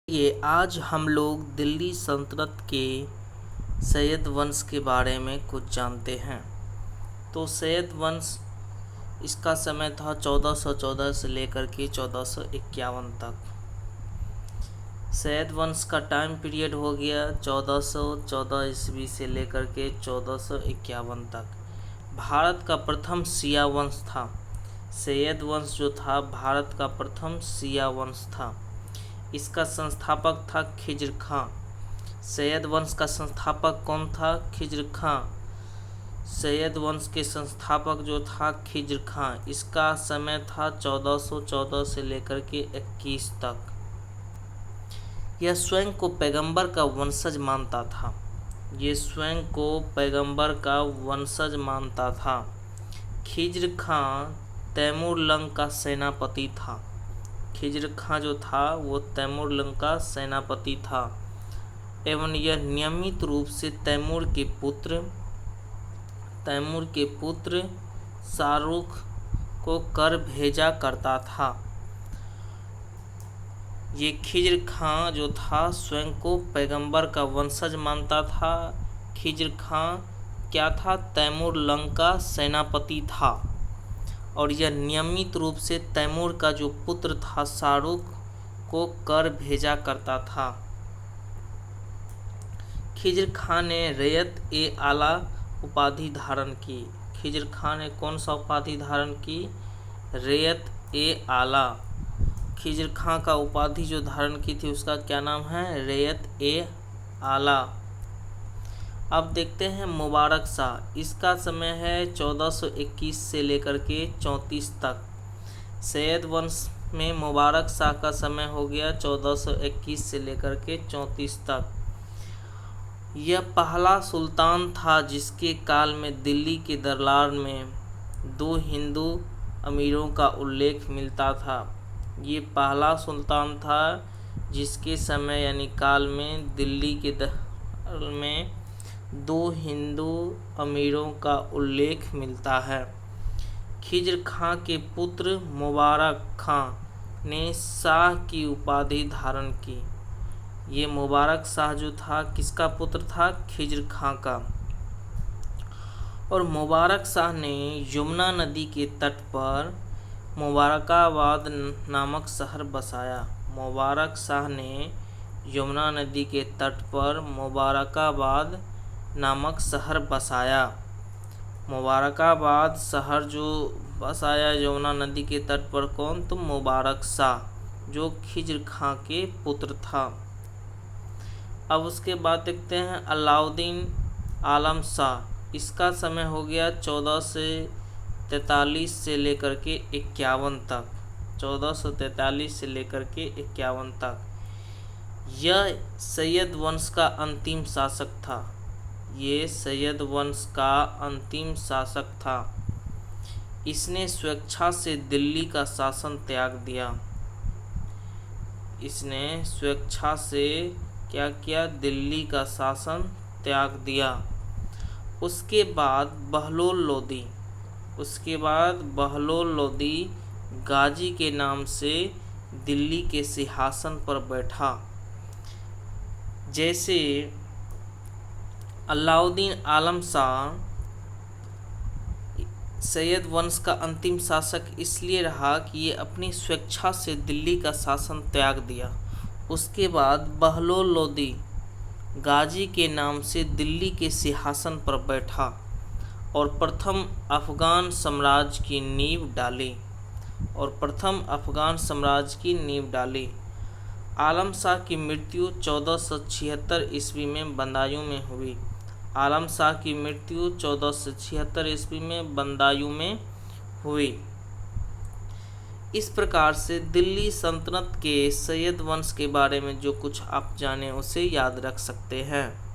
ये आज हम लोग दिल्ली सल्तनत के सैयद वंश के बारे में कुछ जानते हैं। तो सैयद वंश इसका समय था 1414 से लेकर के 1451 तक। सैयद वंश का टाइम पीरियड हो गया 1414 ईस्वी से लेकर के 1451 तक। भारत का प्रथम शिया वंश था। सैयद वंश जो था भारत का प्रथम शिया वंश था। इसका संस्थापक था खिज्र खां। सैयद वंश का संस्थापक कौन था? खिज्र खां। सैयद वंश के संस्थापक जो था खिज्र खां। इसका समय था 1414 से लेकर के 21 तक। यह स्वयं को पैगंबर का वंशज मानता था। ये स्वयं को पैगंबर का वंशज मानता था। खिज्र खां तैमूरलंग का सेनापति था। खिज्र खां जो था वो तैमूरलंग का सेनापति था एवं यह नियमित रूप से तैमूर के पुत्र शाहरुख को कर भेजा करता था। ये खिज्र खां जो था स्वयं को पैगंबर का वंशज मानता था। खिज्र खां क्या था? तैमूरलंग का सेनापति था और यह नियमित रूप से तैमूर का जो पुत्र था शाहरुख को कर भेजा करता था। खिज्र खां ने रैयत-ए-आला उपाधि धारण की। खिज्र खां ने कौन सा उपाधि धारण की? रैयत-ए-आला। खिज्र खां का उपाधि जो धारण की थी उसका क्या नाम है? रैयत-ए-आला। अब देखते हैं मुबारक शाह। इसका समय है 1421 से लेकर के 34 तक। सैयद वंश में मुबारक शाह का समय हो गया 1421 से लेकर के 34 तक। यह पहला सुल्तान था जिसके काल में दिल्ली के दरबार में 2 हिंदू अमीरों का उल्लेख मिलता था। ये पहला सुल्तान था जिसके समय यानी काल में दिल्ली के दरबार में 2 हिंदू अमीरों का उल्लेख मिलता है। खिज्र खां के पुत्र मुबारक खां ने शाह की उपाधि धारण की। ये मुबारक शाह जो था किसका पुत्र था? खिज्र खां का। और मुबारक शाह ने यमुना नदी के तट पर मुबारकाबाद नामक शहर बसाया। मुबारक शाह ने यमुना नदी के तट पर मुबारकाबाद नामक शहर बसाया। मुबारकाबाद शहर जो बसाया यमुना नदी के तट पर कौन? तो मुबारक शाह जो खिज्र खां के पुत्र था। अब उसके बाद देखते हैं अलाउद्दीन आलम शाह। इसका समय हो गया 1443 से लेकर के 51 तक। 1443 से लेकर के 51 तक। यह सैयद वंश का अंतिम शासक था। ये सैयद वंश का अंतिम शासक था। इसने स्वेच्छा से दिल्ली का शासन त्याग दिया। इसने स्वेच्छा से क्या किया? दिल्ली का शासन त्याग दिया। उसके बाद बहलोल लोदी गाजी के नाम से दिल्ली के सिंहासन पर बैठा। जैसे अलाउद्दीन आलम शाह सैयद वंश का अंतिम शासक इसलिए रहा कि ये अपनी स्वेच्छा से दिल्ली का शासन त्याग दिया। उसके बाद बहलोल लोदी गाजी के नाम से दिल्ली के सिंहासन पर बैठा और प्रथम अफ़गान साम्राज्य की नींव डाली। आलम शाह की मृत्यु 1476 ईस्वी में बदायूं में हुई। आलम शाह की मृत्यु 1476 ईस्वी में बदायूं में हुई। इस प्रकार से दिल्ली सल्तनत के सैयद वंश के बारे में जो कुछ आप जाने उसे याद रख सकते हैं।